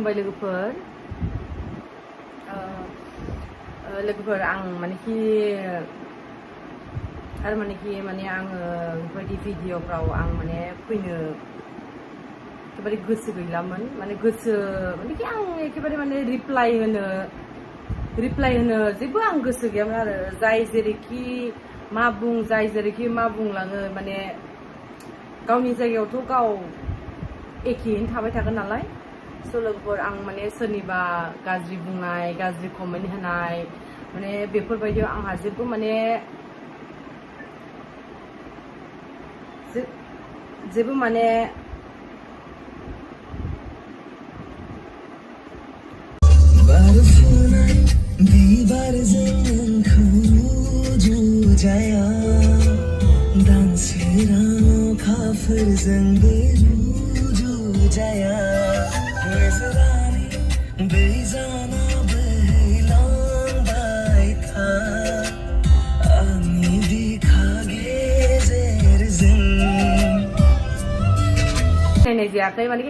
खुलुमबाय लोगोफोर आं मानेखि माने आङो बेबायदि भिडिअफ्राव आं माने फैनो एखेबारे गोसो गैलामोन माने मानेखि आं एखेबारे माने रिप्लाइ होनो जेबो आं गोसो गैयामोन आरो जाय जेरैखि मा बुंलाङो माने गावनि जायगायावथ' गाव एखेयैनो थाबाय थागोन नालाय स' लोगोफोर आं माने सोरनिबा गाज्रि बुंनाय गाज्रि कमेन्ट होनाय माने बेफोरबायदियाव आंहा जेबो माने सिनायनाय जायाखै माने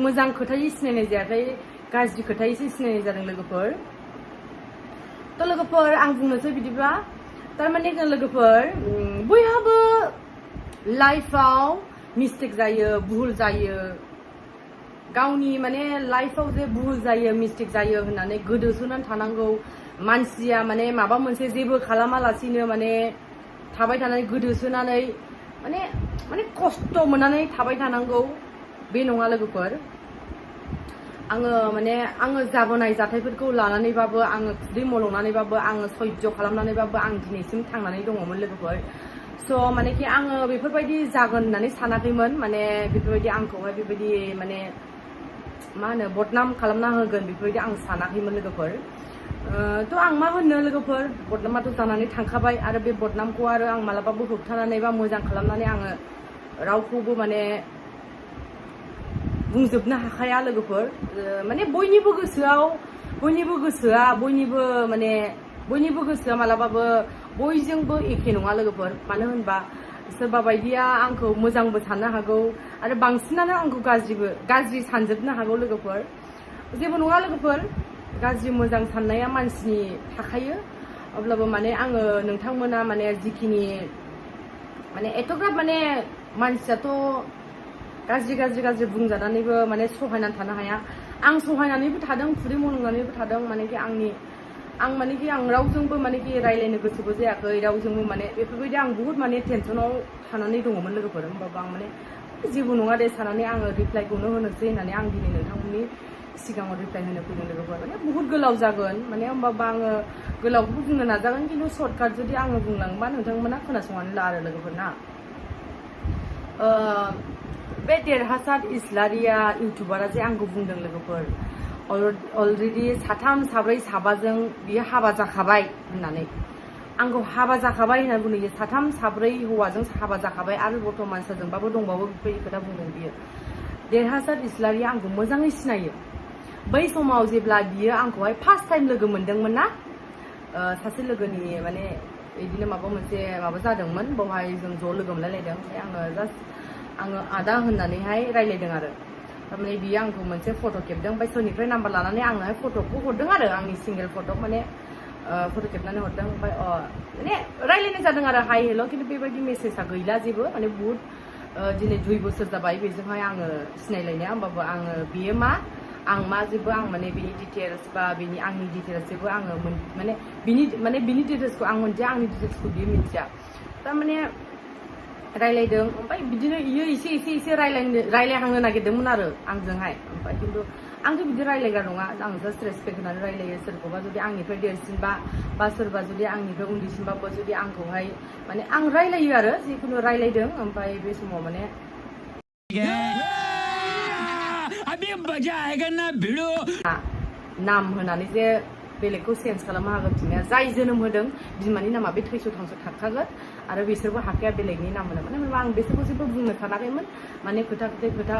मोजां खोथायै सिनायनाय जायाखै गाज्रि खोथायैसो सिनायनाय जादों लोगोफोर थ' लोगोफोर आं बुंनोसै बिदिब्ला थारमाने लोगोफोर बयहाबो लाइफआव मिस्टेक जायो भुल जायो गावनि माने लाइफआव जे भुल जायो मिस्टेक जायो होननानै गोदोसोनानै थानांगौ मानसिया माने माबा मोनसे जेबो खालामालासिनो माने थाबाय थानानै गोदोसोनानै माने खस्थ' मोननानै थाबाय थानांगौ बे नङा लोगोफोर आङो जाबोनाय जाथायफोरखौ लानानैबाबो आङो खुदै मलंनानैबाबो आङो सयज' खालामनानैबाबो आं दिनैसिम थांनानै दङमोन लोगोफोर स' मानेखि आङो बेफोरबायदि जागोन होननानै सानाखैमोन माने बेफोरबायदि आंखौहाय बेबायदि माने मा होनो बदनाम खालामना होगोन बेफोरबायदि आं सानाखैमोन लोगोफोर थ' आं मा होनो लोगोफोर बदनामाथ' जानानै थांखाबाय आरो बे बदनामखौ आरो आं मालाबाबो होबथानानै बा मोजां खालामनानै आङो रावखौबो माने बुंजोबनो हाखाया लोगोफोर माने बयनिबो गोसोआ मालाबाबो बयजोंबो एखे नङा लोगोफोर मानो होनबा सोरबा बायदिया आंखौ मोजांबो साननो हागौ आरो बांसिनानो आंखौ गाज्रि सानजोबनो हागौ लोगोफोर जेबो नङा लोगोफोर गाज्रि मोजां साननाया मानसिनि थाखायो अब्लाबो माने आङो नोंथांमोना माने जिखिनि माने एथ'ग्राब माने मानसियाथ' गाज्रि बुंजानानैबो माने सहायनानै थानो हाया आं सहायनानैबो थादों खुदै मलंनानैबो थादों मानेखि आं रावजोंबो मानेखि रायलायनो गोसोबो जायाखै रावजोंबो माने बेफोरबायदि आं बुहुत माने टेनसनाव थानानै दङमोन लोगोफोर होमबाबो आं माने जेबो नङा दे साननानै आङो रिप्लाइखौनो होनोसै होननानै आं दिनै नोंथांमोननि सिगाङाव रिप्लाइ होनो फैदों लोगोफोर माने बुहुत गोलाव जागोन माने होमबाबो आङो गोलावखौबो बुंनो नाजागोन खिन्थु सर्टकाट जुदि आङो बुंलाङोबा नोंथांमोना खोनासंनानै ला आरो लोगोफोर ना बे देरहासार इस्लारिया इउटुबारा जे आंखौ बुंदों लोगोफोर अलरेडि साथाम साब्रै साबाजों बियो हाबा जाखाबाय होननानै आंखौ हाबा जाखाबाय होननानै बुंदों साथाम साब्रै हौवाजों हाबा जाखाबाय आरो बर्थमान सोरजोंबाबो दंबावो बेफोरबायदि खोथा बुंदों बियो देरहासार इस्लारिया आंखौ मोजाङै सिनायो बै समाव जेब्ला बियो आंखौहाय फार्स्ट टाइम लोगो मोनदोंमोन ना सासे लोगोनि माने बिदिनो माबा जादोंमोन बेवहाय जों ज' लोगो मोनलायलायदों ओमफ्राय आङो आदा होननानैहाय रायलायदों आरो थारमाने बियो आंखौ मोनसे फट' खेबदों ओमफ्राय सोरनिफ्राय नाम्बार लानानै आंनोहाय फट'खौ हरदों आरो आंनि सिंगेल फट' माने फट' खेबनानै हरदों ओमफ्राय माने रायलायनाय जादों आरो हाय हेल' खिन्थु बेबायदि मेसेजआ गैला जेबो माने बुहुत दिनै 2 बोसोर जाबाय बेजोंहाय आङो सिनायलायनाया होमबाबो आङो बियो मा आं मा जेबो आं माने बिनि डिटेल्स बा आंनि डिटेल्स जेबो आङो माने बिनि डिटेल्सखौ आं मोनथिया आंनि डिटेल्सखौ बियो मिथिया थारमाने रायलायदों ओमफ्राय बिदिनो इयो एसे रायलायहांनो नागिरदोंमोन आरो आंजोंहाय ओमफ्राय खिन्थु आंथ' बिदि रायलायग्रा नङा आं जास्ट रेसपेक्ट होनानै रायलायो सोरखौबा जुदि आंनिफ्राय देरसिनबा बा सोरबा जुदि आंनिफ्राय उन्दैसिनबाबो जुदि आंखौहाय माने आं रायलायो आरो जिखुनु रायलायदों ओमफ्राय बे समाव माने नाम होनानै जे बेलेगखौ चेन्ज खालामनो हागोन बिमाया जाय जोनोम होदों बिमानि नामा बे थैस' थांस' थाखागोन आरो बिसोरबो हाखाया बेलेगनि नाम होनो माने आं बिसोरखौ जेबो बुंनो सानाखैमोन माने खोथा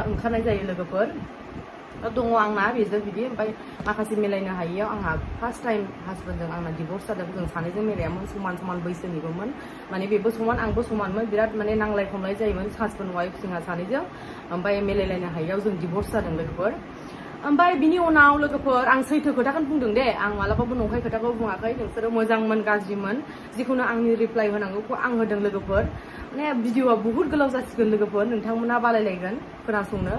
ओंखारनाय जायो लोगोफोर दङ आंना बेजों बिदि ओमफ्राय माखासे मिलायनो हायियाव आंहा फार्स्ट टाइम हासबेन्डजों आंना डिभर्स जादों जों सानैजों मिलायामोन समान बैसोनिबोमोन माने बेबो समान आंबो समानमोन बिराद माने नांलाय खमलाय जायोमोन हासबेन्ड वाइफ जोंहा सानैजों ओमफ्राय मिलायलायनो हायियाव जों डिभर्स जादों लोगोफोर ओमफ्राय बिनि उनाव लोगोफोर आं सैथो खोथाखौनो बुंदों दे आं मालाबाबो नंखाय खोथाखौ बुङाखै नोंसोरो मोजांमोन गाज्रिमोन जिखुनु आंनि रिप्लाइ होनांगौखौ आं होदों लोगोफोर माने भिडिअआ बुहुत गोलाव जासिगोन लोगोफोर नोंथांमोना बालायलायगोन खोनासंनो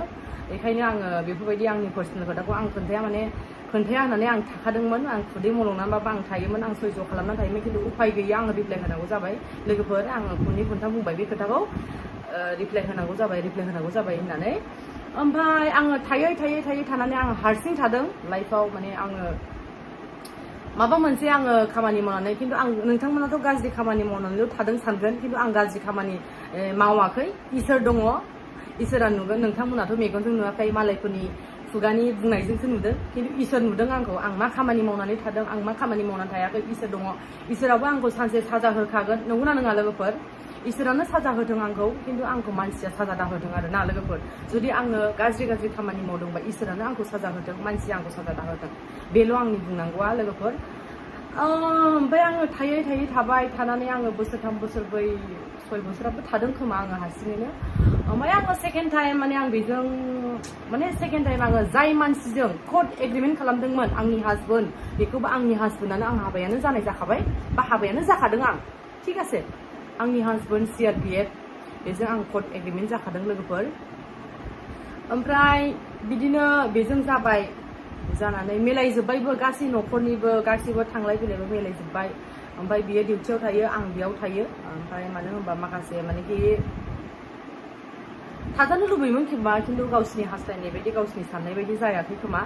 बेखायनो आङो बेफोरबायदि आंनि पार्सनेल खोथाखौ आं खोन्थाया होननानै आं थाखादोंमोन आं खुदै मलंनानैबाबो आं थायोमोन आं सयज' खालामनानै थायोमोन खिन्थु उफाय गैया आं रिप्लाइ होनांगौ जाबाय लोगोफोर आङो खननै खनथाम बुंबाय बे खोथाखौ रिप्लाइ होनांगौ जाबाय होननानै ओमफ्राय आङो थायै थानानै आङो हारसिं थादों लाइफआव माने आङो माबा मोनसे आङो खामानि मावनानै खिन्थु आं नोंथांमोनाथ' गाज्रि खामानि मावनानैल' थादों सानगोन खिन्थु आं गाज्रि खामानि मावाखै इसोर दङ इसोरा नुगोन नोंथांमोनाथ' मेगनजों नुवाखै मालायफोरनि खुगानि बुंनायजोंसो नुदों खिन्थु इसोर नुदों आंखौ आं मा खामानि मावनानै थादों आं मा खामानि मावनानै थायाखै इसोर दङ इसोराबो आंखौ सानसे साजा होखागोन नंगौना नङा लोगोफोर इसोरानो साजा होदों आंखौ खिन्थु आंखौ मानसिया साजा दाहोदों आरो ना लोगोफोर जुदि आङो गाज्रि खामानि मावदोंबा इसोरानो आंखौ साजा होदों मानसिया आंखौ साजा दाहोदों बेल' आंनि बुंनांगौआ लोगोफोर ओमफ्राय आङो थायै थाबाय थानानै आङो बोसोरथाम बोसोरब्रै 6 बोसोराबो थादों खोमा आङो हारसिङैनो ओमफ्राय आङो सेकेन्ड टाइम माने आं बेजों माने सेकेन्ड टाइम आङो जाय मानसिजों कट एग्रिमेन्ट खालामदोंमोन आंनि हासबेन्ड बेखौबो आंनि हासबेन्डआनो आं हाबायानो जानाय जाखाबाय बा हाबायानो जाखादों आं थिग আছে आंनि हासबेन्ड CRPF बेजों आं कट एग्रिमेन्ट जाखादों लोगोफोर ओमफ्राय बिदिनो बेजों जाबाय जानानै मिलायजोब्बायबो गासै न'खरनिबो गासैबो थांलाय फैलायबो मिलायजोब्बाय ओमफ्राय बियो डिउटियाव थायो आं बेयाव थायो ओमफ्राय मानो होनबा माखासे मानेखि थाजानो लुबैयोमोन खोमा खिन्थु गावसिनि हास्थायनाय बायदि गावसिनि साननाय बायदि जायाखै खोमा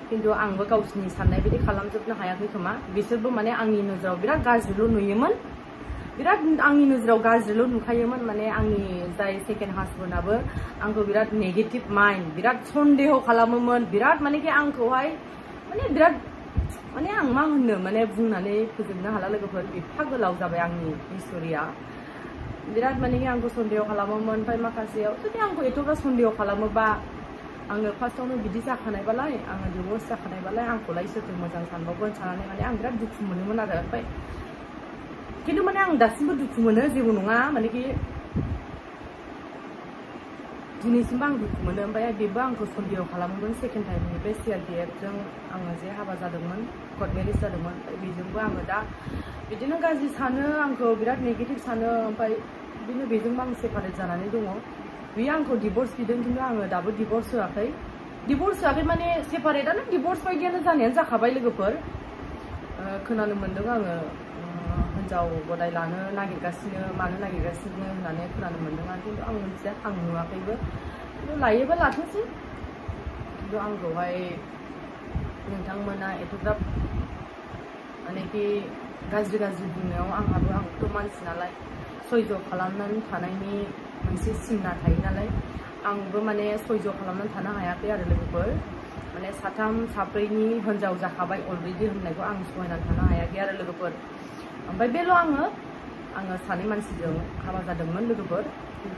खिन्थु आंबो गावसिनि साननाय बायदि खालामजोबनो हायाखै खोमा बिसोरबो माने आंनि नोजोराव बिराद गाज्रिल' नुयोमोन बिराद आंनि नोजोराव गाज्रिल' नुखायोमोन माने आंनि जाय सेकेन्ड हासबेन्डआबो आंखौ बिराद नेगेटिभ माइन्ड बिराद सन्देह खालामोमोन बिराद मानेखि आंखौहाय माने बिराद माने आं मा होननो माने बुंनानै फोजोबनो हाला लोगोफोर एफा गोलाव जाबाय आंनि हिस्ट'रिया बिराद मानेखि आंखौ सन्देह खालामोमोन ओमफ्राय माखासेयाव जुदि आंखौ एथ'ग्रा सन्देह खालामोबा आङो फार्स्टआवनो बिदि जाखानायबालाय आङो डिभर्स जाखानायबालाय आंखौलाय सोरथो मोजां सानबावगोन साननानै माने आं बिराद दुखु मोनोमोन आरो ओमफ्राय खिन्थु माने आं दासिमबो दुखु मोनो जेबो नङा मानेखि दिनैसिमबो आं दुखु मोनो ओमफ्राय बेबो आंखौ सन्देह खालामोमोन सेकेन्ड टाइमनिफ्राय CRPFजों आङो जे हाबा जादोंमोन कर्ट मेरेज जादोंमोन बेजोंबो आङो दा बिदिनो गाज्रि सानो आंखौ बिराद नेगेटिभ सानो ओमफ्राय बिदिनो बेजोंबो आं सेपारेट जानानै दङ बियो आंखौ डिभर्स बिदों खिन्थु आङो दाबो डिभर्स होआखै माने सेपारेटआनो डिभर्स बायदियानो जानायानो जाखाबाय लोगोफोर खोनानो मोन्दों आङो हिन्जाव गदाय लानो नागिरगासिनो मानो नागिरगासिनो होननानै खोनानो मोन्दों आरो खिन्थु आं मिथिया आं नुवाखैबो खिन्थु लायोबा लाथोंसै खिन्थु आंखौहाय नोंथांमोना एथ'ग्राब मानेखि गाज्रि बुंनायाव आंथ' मानसि नालाय सयज' खालामनानै थानायनि मोनसे सिमना थायो नालाय आंबो माने सयज' खालामनानै थानो हायाखै आरो लोगोफोर माने साथाम साब्रैनि हिन्जाव जाखाबाय अलरेडि होननायखौ आं सहायनानै थानो हायाखै आरो लोगोफोर ओमफ्राय बेल' आङो सानै मानसिजों हाबा जादोंमोन लोगोफोर